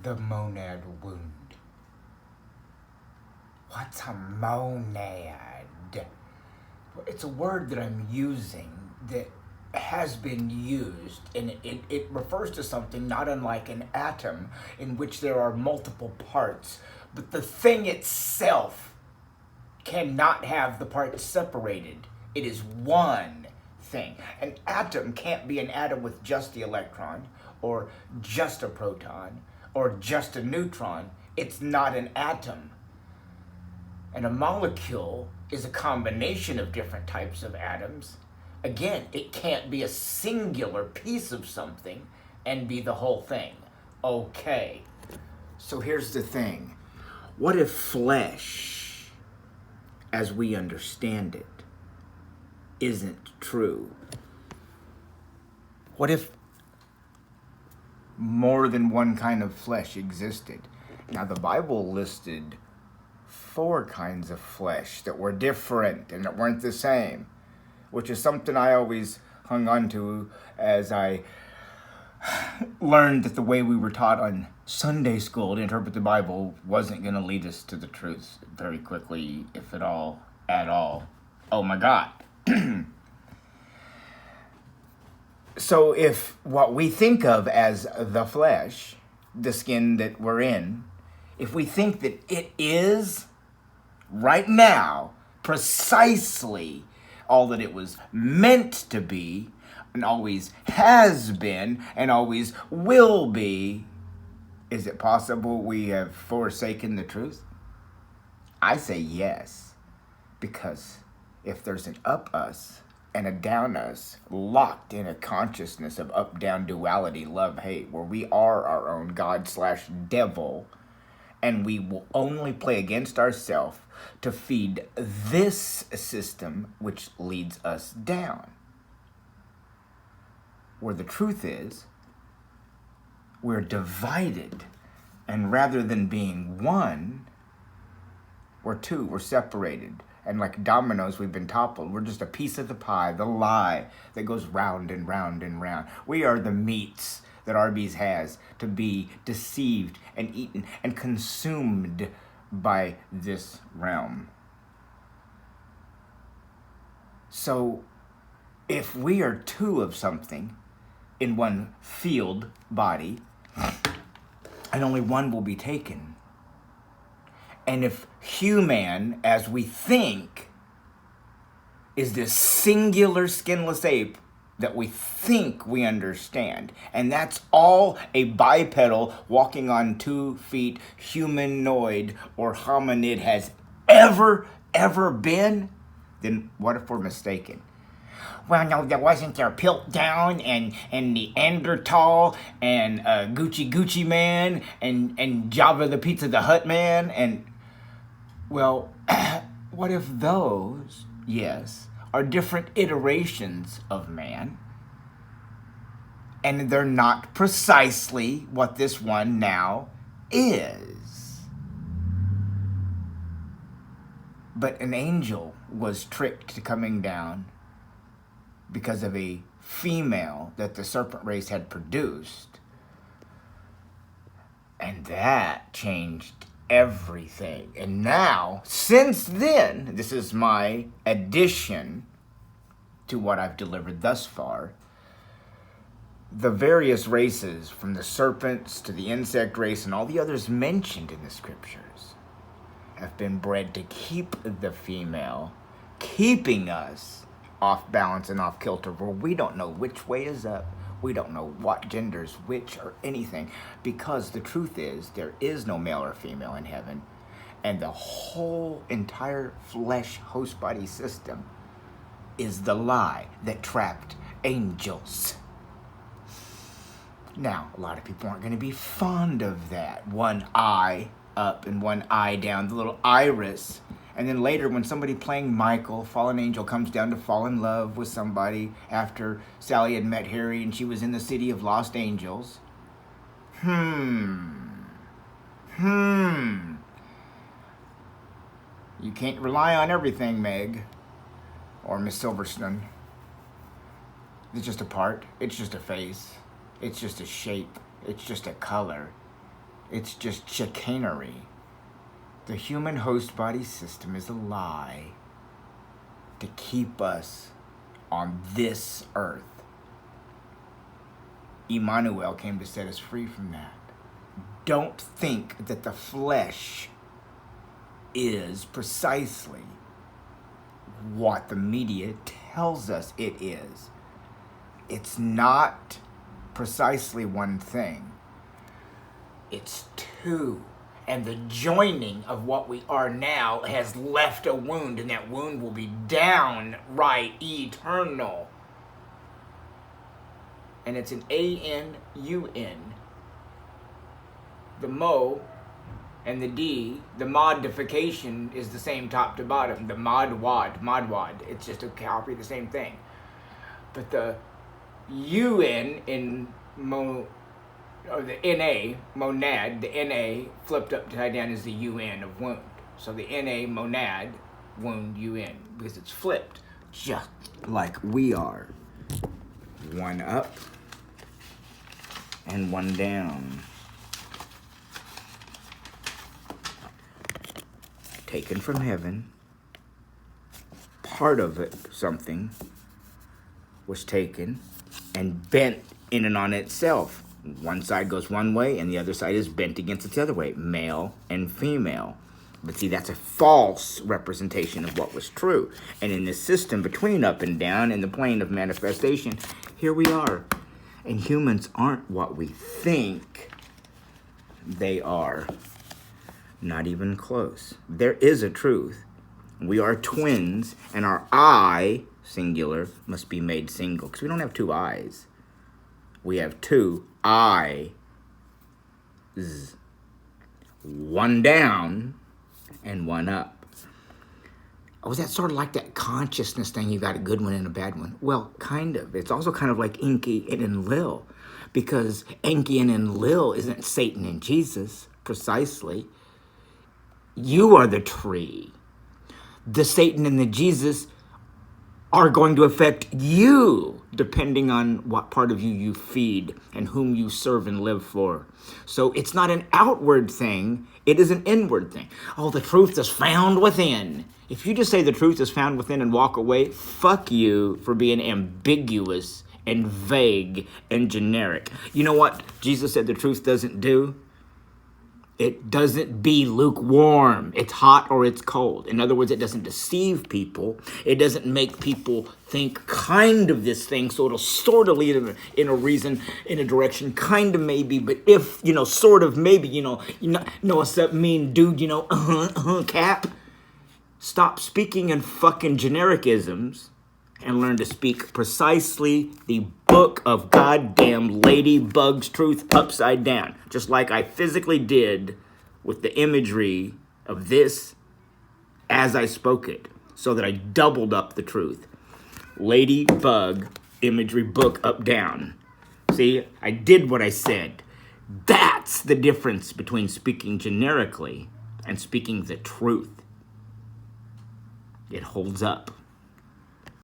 the monad wound. What's a monad? It's a word that I'm using that has been used, and it refers to something not unlike an atom in which there are multiple parts, but the thing itself cannot have the parts separated. It is one thing. An atom can't be an atom with just the electron, or just a proton, or just a neutron. It's not an atom. And a molecule is a combination of different types of atoms. Again, it can't be a singular piece of something and be the whole thing. Okay, so here's the thing. What if flesh, as we understand it, isn't true? What if more than one kind of flesh existed? Now, the Bible listed 4 kinds of flesh that were different and that weren't the same, which is something I always hung on to as I learned that the way we were taught on Sunday school to interpret the Bible wasn't going to lead us to the truth very quickly, if at all, Oh my God. So if what we think of as the flesh, the skin that we're in, if we think that it is right now precisely all that it was meant to be, and always has been, and always will be, is it possible we have forsaken the truth? I say yes, because if there's an up us and a down us, locked in a consciousness of up-down duality, love-hate, where we are our own God/devil, and we will only play against ourselves to feed this system which leads us down. Where the truth is, we're divided, and rather than being one, we're two, we're separated. And like dominoes, we've been toppled. We're just a piece of the pie, the lie that goes round and round and round. We are the meats that Arby's has to be deceived and eaten and consumed by this realm. So if we are 2 of something in one field body, and only one will be taken, and if human, as we think, is this singular skinless ape that we think we understand, and that's all a bipedal walking on 2 feet humanoid or hominid has ever been, then what if we're mistaken? Well, no, there wasn't there Piltdown and Neanderthal and Gucci Man and Jabba the Pizza the Hut Man and, well, what if those, yes, are different iterations of man, and they're not precisely what this one now is? But an angel was tricked to coming down because of a female that the Serpent Race had produced, and that changed everything. And now, since then, this is my addition to what I've delivered thus far. The various races, from the serpents to the insect race and all the others mentioned in the scriptures, have been bred to keep the female, keeping us off balance and off kilter, where we don't know which way is up. We don't know what gender's which or anything, because the truth is there is no male or female in heaven, and the whole entire flesh host body system is the lie that trapped angels. Now, a lot of people aren't going to be fond of that. One eye up and one eye down, the little iris. And then later, when somebody playing Michael, fallen angel, comes down to fall in love with somebody after Sally had met Harry and she was in the city of lost angels. You can't rely on everything, Meg. Or Miss Silverstone. It's just a part. It's just a face. It's just a shape. It's just a color. It's just chicanery. The human host body system is a lie to keep us on this earth. Emmanuel came to set us free from that. Don't think that the flesh is precisely what the media tells us it is. It's not precisely one thing. It's two. And the joining of what we are now has left a wound, and that wound will be downright eternal. And it's an A-N-U-N. The mo and the D, the modification is the same top to bottom. The modwad. It's just a copy of the same thing. But the UN in or the NA, monad, the NA flipped upside down is the UN of wound. So the NA, monad, wound, UN, because it's flipped, just like we are. One up and one down. Taken from heaven. Part of it, something, was taken and bent in and on itself. One side goes one way and the other side is bent against its other way, male and female. But see, that's a false representation of what was true. And in this system between up and down, in the plane of manifestation, here we are. And humans aren't what we think they are. Not even close. There is a truth. We are twins, and our I, singular, must be made single, because we don't have two eyes. We have two eyes. One down and one up. Oh, is that sort of like that consciousness thing? You got a good one and a bad one. Well, kind of. It's also kind of like Enki and Enlil, because Enki and Enlil isn't Satan and Jesus, precisely. You are the tree. The Satan and the Jesus are going to affect you, depending on what part of you feed and whom you serve and live for. So it's not an outward thing, it is an inward thing. Oh, the truth is found within. If you just say the truth is found within and walk away, fuck you for being ambiguous and vague and generic. You know what Jesus said the truth doesn't do? It doesn't be lukewarm. It's hot or it's cold. In other words, it doesn't deceive people. It doesn't make people think kind of this thing, so it'll sort of lead in a reason, in a direction, kind of maybe, but if, sort of maybe, you know what's that mean, dude, cap? Stop speaking in fucking genericisms and learn to speak precisely the book of goddamn Ladybug's truth upside down. Just like I physically did with the imagery of this as I spoke it, so that I doubled up the truth. Ladybug imagery book up down. See, I did what I said. That's the difference between speaking generically and speaking the truth. It holds up.